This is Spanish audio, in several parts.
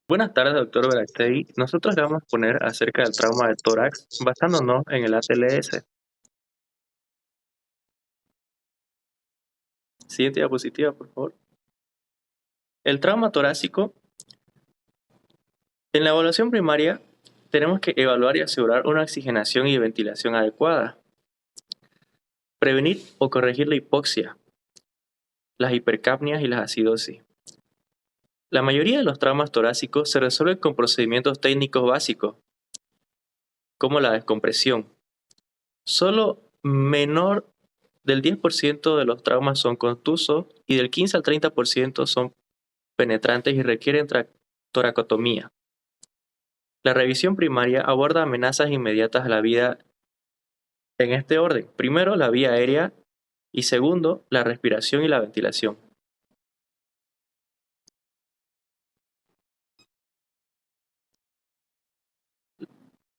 Buenas tardes, doctor Veracruz. Nosotros le vamos a poner acerca del trauma del tórax basándonos en el ATLS. Siguiente diapositiva, por favor. El trauma torácico. En la evaluación primaria tenemos que evaluar y asegurar una oxigenación y ventilación adecuada, prevenir o corregir la hipoxia, las hipercapnias y las acidosis. La mayoría de los traumas torácicos se resuelven con procedimientos técnicos básicos, como la descompresión. Solo menor del 10% de los traumas son contusos y del 15 al 30% son penetrantes y requieren toracotomía. La revisión primaria aborda amenazas inmediatas a la vida en este orden. Primero, la vía aérea y segundo, la respiración y la ventilación.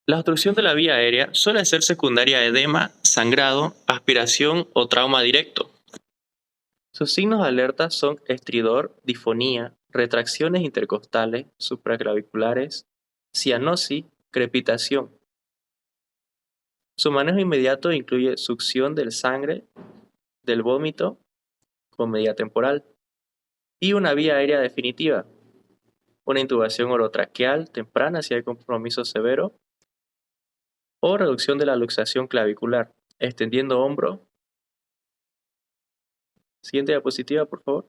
La obstrucción de la vía aérea suele ser secundaria a edema, sangrado, aspiración o trauma directo. Sus signos de alerta son estridor, disfonía, retracciones intercostales, supraclaviculares, cianosis, crepitación. Su manejo inmediato incluye succión del sangre, del vómito con medida temporal y una vía aérea definitiva, una intubación orotraqueal temprana si hay compromiso severo o reducción de la luxación clavicular, extendiendo hombro. Siguiente diapositiva, por favor.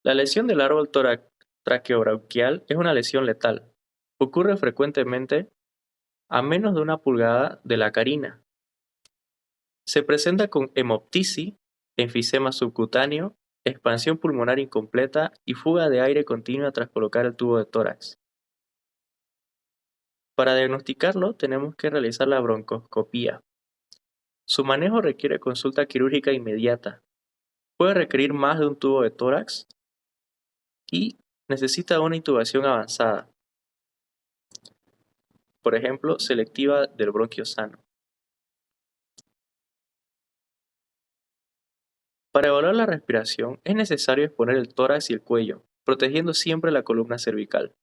La lesión del árbol traqueobronquial es una lesión letal. Ocurre frecuentemente a menos de 1 pulgada de la carina. Se presenta con hemoptisis, enfisema subcutáneo, expansión pulmonar incompleta y fuga de aire continua tras colocar el tubo de tórax. Para diagnosticarlo tenemos que realizar la broncoscopía. Su manejo requiere consulta quirúrgica inmediata. Puede requerir más de un tubo de tórax y necesita una intubación avanzada, por ejemplo, selectiva del bronquio sano. Para evaluar la respiración es necesario exponer el tórax y el cuello, protegiendo siempre la columna cervical.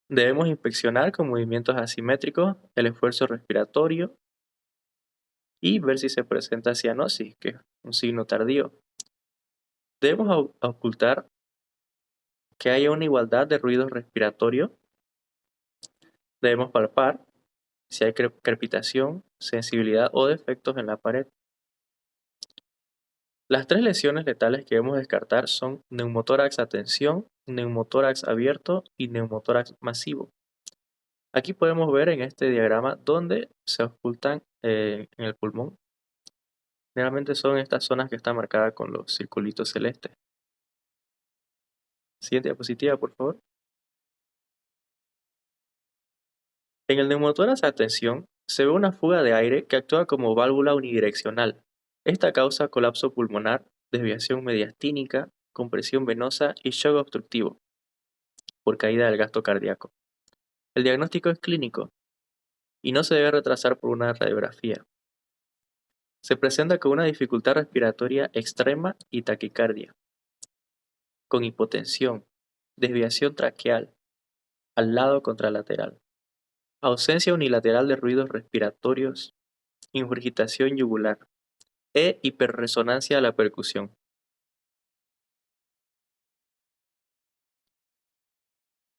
Debemos inspeccionar con movimientos asimétricos el esfuerzo respiratorio y ver si se presenta cianosis, que es un signo tardío. Debemos ocultar que haya una igualdad de ruidos respiratorios. Debemos palpar si hay crepitación, sensibilidad o defectos en la pared. Las tres lesiones letales que debemos descartar son neumotórax a tensión, neumotórax abierto y neumotórax masivo. Aquí podemos ver en este diagrama dónde se ocultan en el pulmón. Generalmente son estas zonas que están marcadas con los circulitos celestes. Siguiente diapositiva, por favor. En el neumotórax a tensión se ve una fuga de aire que actúa como válvula unidireccional. Esta causa colapso pulmonar, desviación mediastínica, compresión venosa y shock obstructivo por caída del gasto cardíaco. El diagnóstico es clínico y no se debe retrasar por una radiografía. Se presenta con una dificultad respiratoria extrema y taquicardia, con hipotensión, desviación traqueal, al lado contralateral, ausencia unilateral de ruidos respiratorios, ingurgitación yugular e hiperresonancia a la percusión.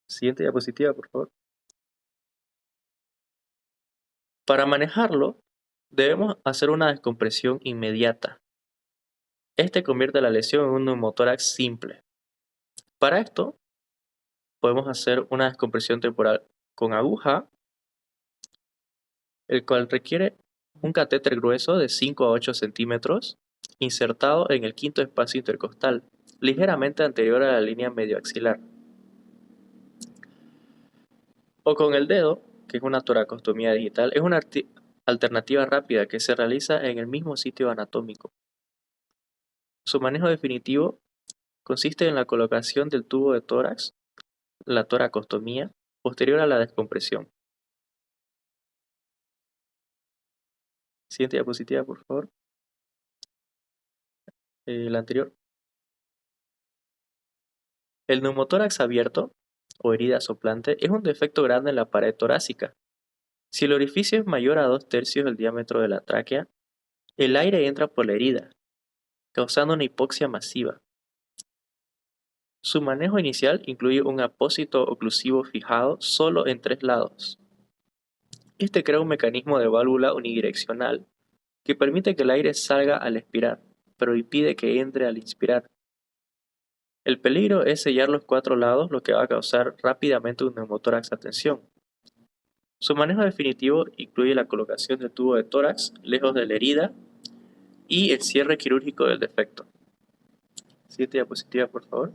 Siguiente diapositiva, por favor. Para manejarlo, debemos hacer una descompresión inmediata. Este convierte la lesión en un neumotórax simple. Para esto, podemos hacer una descompresión temporal con aguja, el cual requiere un catéter grueso de 5 a 8 centímetros insertado en el quinto espacio intercostal, ligeramente anterior a la línea medioaxilar. O con el dedo, que es una toracostomía digital, es una alternativa rápida que se realiza en el mismo sitio anatómico. Su manejo definitivo consiste en la colocación del tubo de tórax, la toracostomía, posterior a la descompresión. Siguiente diapositiva, por favor. La anterior. El neumotórax abierto o herida soplante es un defecto grande en la pared torácica. Si el orificio es mayor a 2/3 del diámetro de la tráquea, el aire entra por la herida, causando una hipoxia masiva. Su manejo inicial incluye un apósito oclusivo fijado solo en 3 lados. Este crea un mecanismo de válvula unidireccional que permite que el aire salga al expirar, pero impide que entre al inspirar. El peligro es sellar los 4 lados, lo que va a causar rápidamente un neumotórax a tensión. Su manejo definitivo incluye la colocación del tubo de tórax lejos de la herida y el cierre quirúrgico del defecto. Siguiente diapositiva, por favor.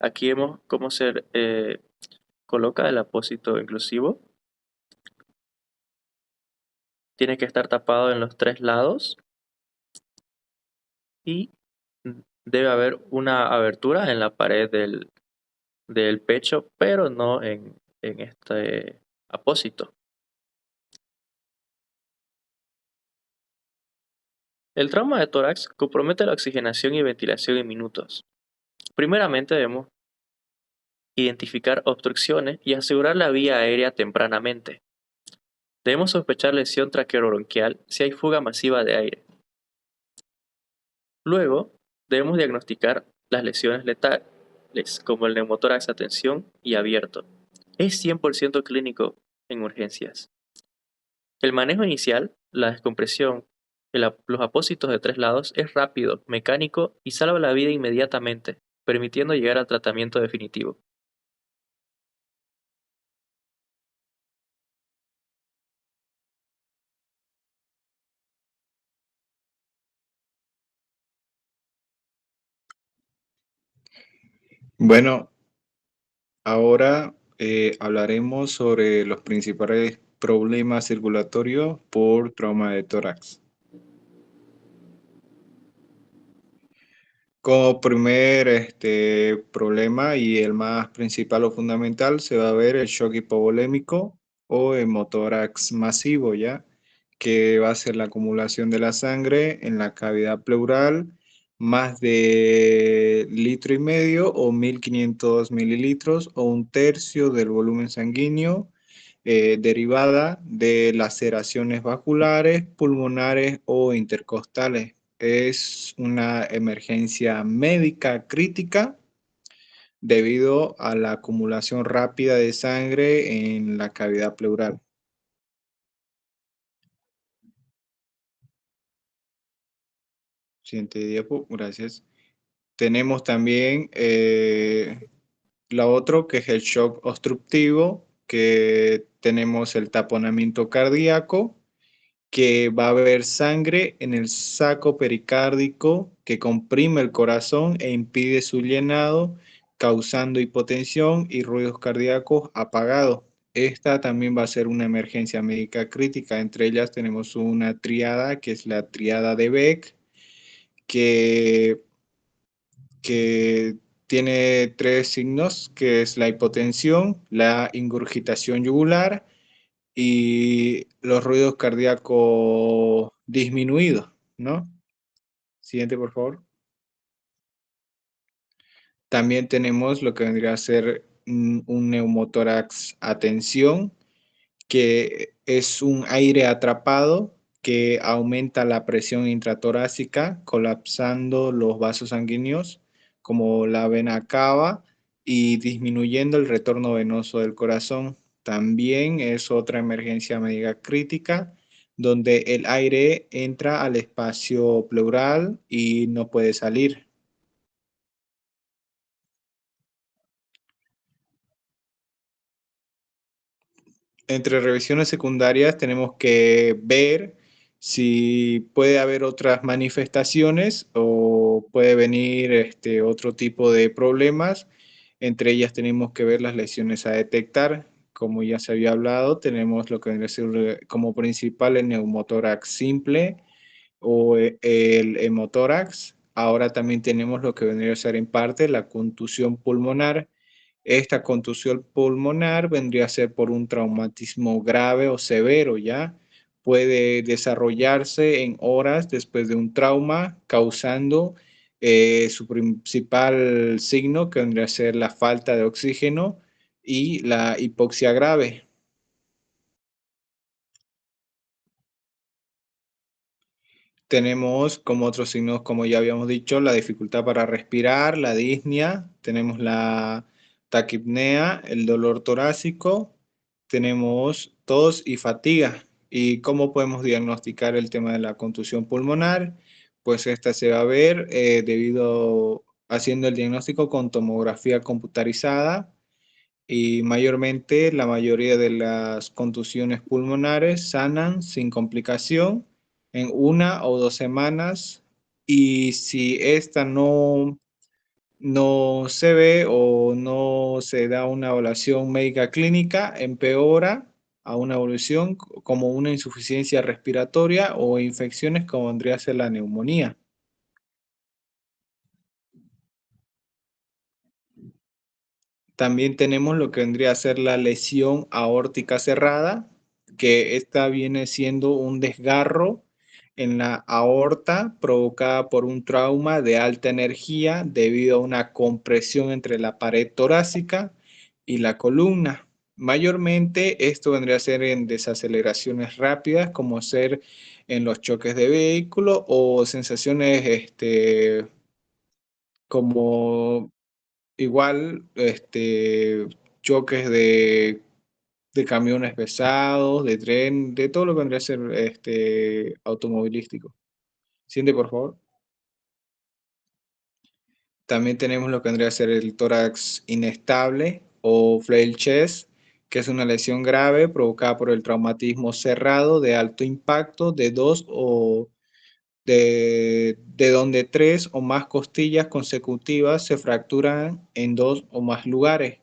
Aquí vemos cómo se coloca el apósito inclusivo. Tiene que estar tapado en los 3 lados y debe haber una abertura en la pared del pecho, pero no en este apósito. El trauma de tórax compromete la oxigenación y ventilación en minutos. Primeramente debemos identificar obstrucciones y asegurar la vía aérea tempranamente. Debemos sospechar lesión traqueobronquial si hay fuga masiva de aire. Luego, debemos diagnosticar las lesiones letales, como el neumotórax a tensión y abierto. Es 100% clínico en urgencias. El manejo inicial, la descompresión, los apósitos de 3 lados es rápido, mecánico y salva la vida inmediatamente, permitiendo llegar al tratamiento definitivo. Bueno, ahora hablaremos sobre los principales problemas circulatorios por trauma de tórax. Como primer problema y el más principal o fundamental se va a ver el shock hipovolémico o hemotórax masivo, ¿ya? Que va a ser la acumulación de la sangre en la cavidad pleural, más de 1,5 litros o 1.500 mililitros o 1/3 del volumen sanguíneo, derivada de laceraciones vasculares, pulmonares o intercostales. Es una emergencia médica crítica debido a la acumulación rápida de sangre en la cavidad pleural. Siguiente diapo, gracias. Tenemos también la otra, que es el shock obstructivo, que tenemos el taponamiento cardíaco, que va a haber sangre en el saco pericárdico que comprime el corazón e impide su llenado, causando hipotensión y ruidos cardíacos apagados. Esta también va a ser una emergencia médica crítica. Entre ellas tenemos una triada, que es la triada de Beck, que, que tiene 3 signos, que es la hipotensión, la ingurgitación yugular y los ruidos cardíacos disminuidos, ¿no? Siguiente, por favor. También tenemos lo que vendría a ser un neumotórax a tensión, que es un aire atrapado que aumenta la presión intratorácica, colapsando los vasos sanguíneos como la vena cava y disminuyendo el retorno venoso del corazón. También es otra emergencia médica crítica donde el aire entra al espacio pleural y no puede salir. Entre revisiones secundarias tenemos que ver si puede haber otras manifestaciones o puede venir otro tipo de problemas. Entre ellas tenemos que ver las lesiones a detectar. Como ya se había hablado, tenemos lo que vendría a ser como principal el neumotórax simple o el hemotórax. Ahora también tenemos lo que vendría a ser en parte la contusión pulmonar. Esta contusión pulmonar vendría a ser por un traumatismo grave o severo, ¿ya? Puede desarrollarse en horas después de un trauma, causando Su principal signo que vendría a ser la falta de oxígeno y la hipoxia grave. Tenemos como otros signos, como ya habíamos dicho, la dificultad para respirar, la disnea, tenemos la taquipnea, el dolor torácico, tenemos tos y fatiga. ¿Y cómo podemos diagnosticar el tema de la contusión pulmonar? Pues esta se va a ver debido haciendo el diagnóstico con tomografía computarizada y mayormente la mayoría de las contusiones pulmonares sanan sin complicación en 1 o 2 semanas y si esta no se ve o no se da una evaluación médica clínica, empeora a una evolución como una insuficiencia respiratoria o infecciones como vendría a ser la neumonía. También tenemos lo que vendría a ser la lesión aórtica cerrada, que esta viene siendo un desgarro en la aorta provocada por un trauma de alta energía debido a una compresión entre la pared torácica y la columna. Mayormente esto vendría a ser en desaceleraciones rápidas, como ser en los choques de vehículo o sensaciones como igual, choques de camiones pesados, de tren, de todo lo que vendría a ser automovilístico. Siente, por favor. También tenemos lo que vendría a ser el tórax inestable o flail chest, que es una lesión grave provocada por el traumatismo cerrado de alto impacto de dos o de donde tres o más costillas consecutivas se fracturan en dos o más lugares,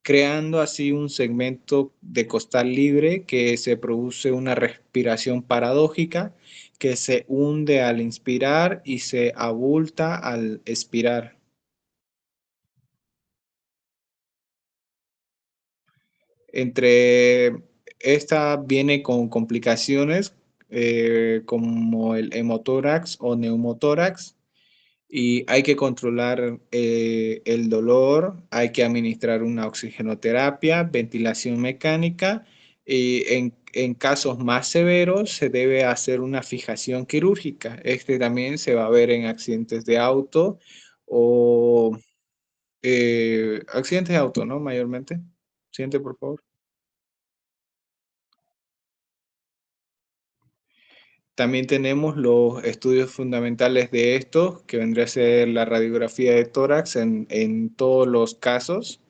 creando así un segmento de costal libre que se produce una respiración paradójica que se hunde al inspirar y se abulta al expirar. Entre esta viene con complicaciones como el hemotórax o neumotórax, y hay que controlar el dolor, hay que administrar una oxigenoterapia, ventilación mecánica y en casos más severos se debe hacer una fijación quirúrgica. Este también se va a ver en accidentes de auto o accidentes de auto, ¿no? Mayormente. Siguiente, por favor. También tenemos los estudios fundamentales de estos, que vendría a ser la radiografía de tórax en todos los casos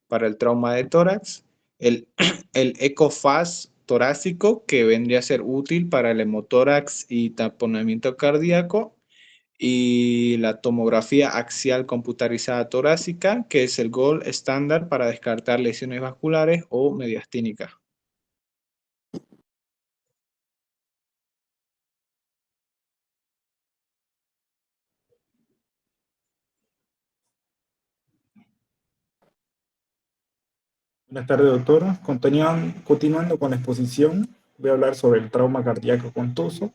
para el trauma de tórax, el, el ecofaz torácico, que vendría a ser útil para el hemotórax y taponamiento cardíaco, y la tomografía axial computarizada torácica, que es el gold estándar para descartar lesiones vasculares o mediastínicas. Buenas tardes, doctor. Continuando con la exposición, voy a hablar sobre el trauma cardíaco contuso,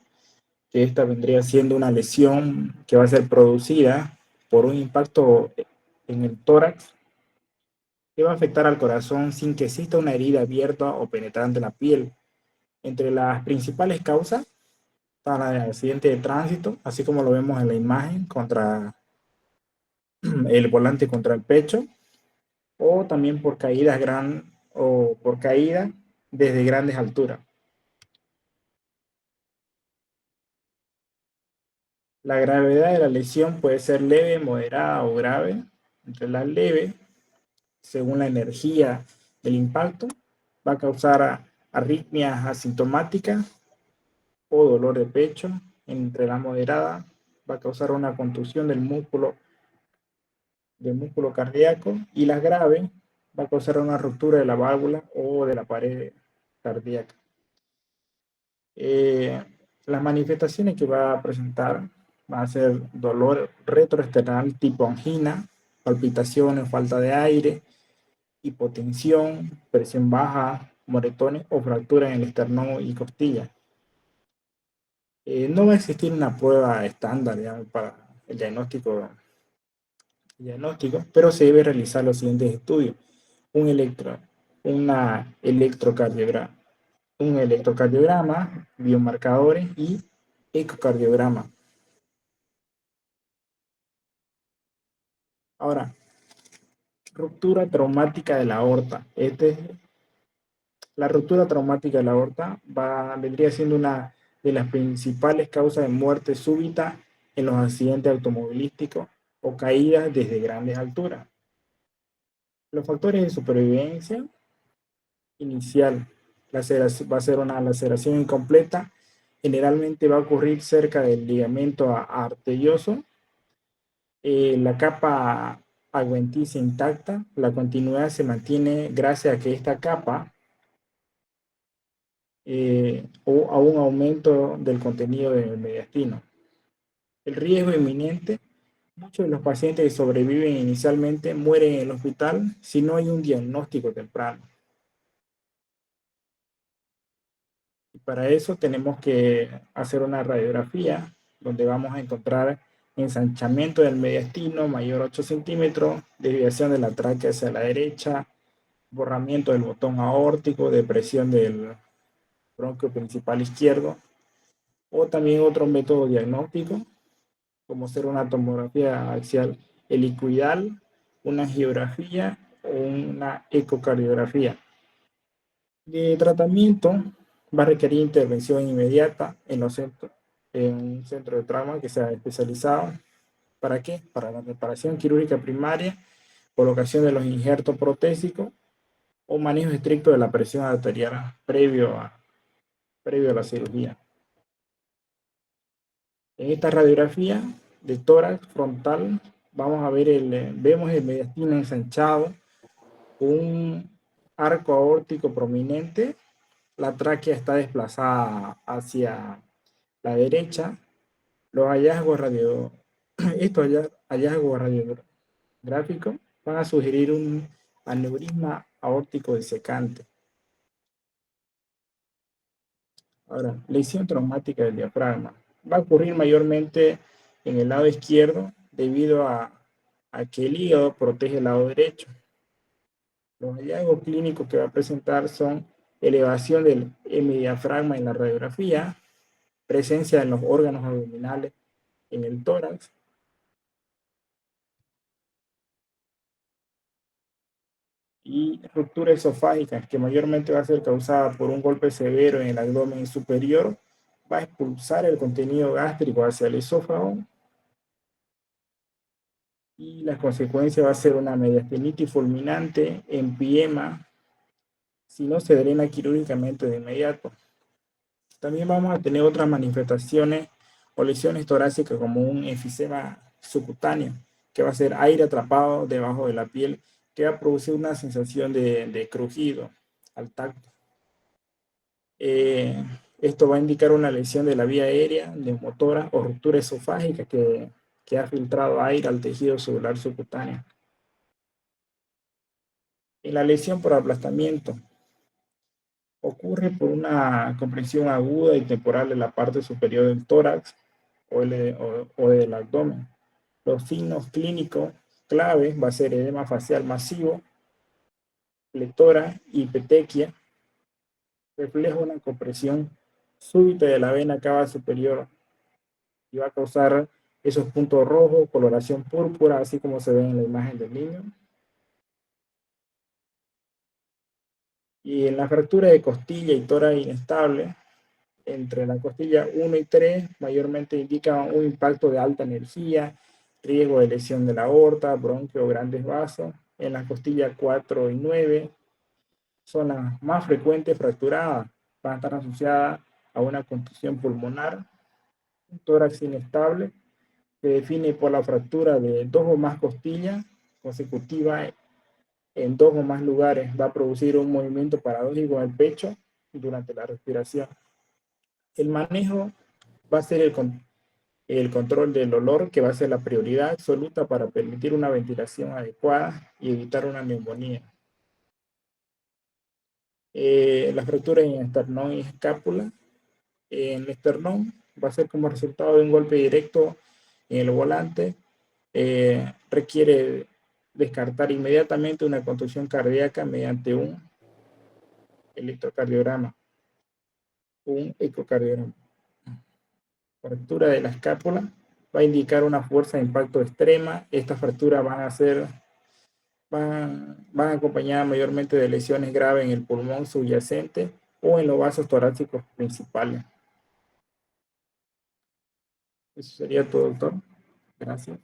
que esta vendría siendo una lesión que va a ser producida por un impacto en el tórax que va a afectar al corazón sin que exista una herida abierta o penetrante en la piel. Entre las principales causas están el accidente de tránsito, así como lo vemos en la imagen, contra el volante contra el pecho, o también por caída desde grandes alturas. La gravedad de la lesión puede ser leve, moderada o grave. Entre la leve, según la energía del impacto, va a causar arritmias asintomáticas o dolor de pecho. Entre la moderada, va a causar una contusión del músculo cardíaco, y la grave va a causar una ruptura de la válvula o de la pared cardíaca. Las manifestaciones que va a presentar va a ser dolor retroesternal tipo angina, palpitaciones, falta de aire, hipotensión, presión baja, moretones o fractura en el esternón y costilla. No va a existir una prueba estándar, ya, el diagnóstico, pero se debe realizar los siguientes estudios. Un electrocardiograma, biomarcadores y ecocardiograma. Ahora, ruptura traumática de la aorta. La ruptura traumática de la aorta vendría siendo una de las principales causas de muerte súbita en los accidentes automovilísticos o caídas desde grandes alturas. Los factores de supervivencia inicial, va a ser una laceración incompleta, generalmente va a ocurrir cerca del ligamento arterioso, la capa adventicia intacta, la continuidad se mantiene gracias a que esta capa o a un aumento del contenido del mediastino. El riesgo inminente, muchos de los pacientes que sobreviven inicialmente mueren en el hospital si no hay un diagnóstico temprano. Y para eso tenemos que hacer una radiografía donde vamos a encontrar ensanchamiento del mediastino mayor a 8 centímetros, desviación de la tráquea hacia la derecha, borramiento del botón aórtico, depresión del bronquio principal izquierdo, o también otro método diagnóstico, como ser una tomografía axial helicoidal, una angiografía o una ecocardiografía. De tratamiento va a requerir intervención inmediata en un centro de trauma que sea especializado. ¿Para qué? Para la reparación quirúrgica primaria, colocación de los injertos protésicos o manejo estricto de la presión arterial previo a la cirugía. En esta radiografía de tórax frontal vamos a ver vemos el mediastino ensanchado, un arco aórtico prominente, la tráquea está desplazada hacia la derecha. Los estos hallazgos radiográficos van a sugerir un aneurisma aórtico disecante. Ahora, lesión traumática del diafragma. Va a ocurrir mayormente en el lado izquierdo debido a que el hígado protege el lado derecho. Los hallazgos clínicos que va a presentar son elevación del hemidiafragma en la radiografía, presencia en los órganos abdominales en el tórax, y ruptura esofágica, que mayormente va a ser causada por un golpe severo en el abdomen superior, va a expulsar el contenido gástrico hacia el esófago, y la consecuencia va a ser una mediastinitis fulminante, empiema, si no se drena quirúrgicamente de inmediato. También vamos a tener otras manifestaciones o lesiones torácicas como un enfisema subcutáneo, que va a ser aire atrapado debajo de la piel, que va a producir una sensación de crujido al tacto. Esto va a indicar una lesión de la vía aérea, neumotora o ruptura esofágica que ha filtrado aire al tejido celular subcutáneo. En la lesión por aplastamiento, ocurre por una compresión aguda y temporal de la parte superior del tórax o del abdomen. Los signos clínicos clave va a ser edema facial masivo, pletora y petequia, refleja una compresión súbita de la vena cava superior y va a causar esos puntos rojos, coloración púrpura, así como se ve en la imagen del niño. Y en la fractura de costilla y tórax inestable, entre la costilla 1 y 3, mayormente indica un impacto de alta energía, riesgo de lesión de la aorta, bronquio o grandes vasos. En la costilla 4 y 9, son las más frecuentes fracturadas, van a estar asociadas a una contusión pulmonar, un tórax inestable, se define por la fractura de 2 o más costillas consecutivas en 2 o más lugares. Va a producir un movimiento paradójico en el pecho durante la respiración. El manejo va a ser el control del olor, que va a ser la prioridad absoluta para permitir una ventilación adecuada y evitar una neumonía. La fractura en esternón y escápula. En el esternón va a ser como resultado de un golpe directo en el volante, requiere descartar inmediatamente una contusión cardíaca mediante un electrocardiograma, un ecocardiograma. Fractura de la escápula va a indicar una fuerza de impacto extrema. Estas fracturas van acompañadas mayormente de lesiones graves en el pulmón subyacente o en los vasos torácicos principales. Eso sería todo, doctor. Gracias.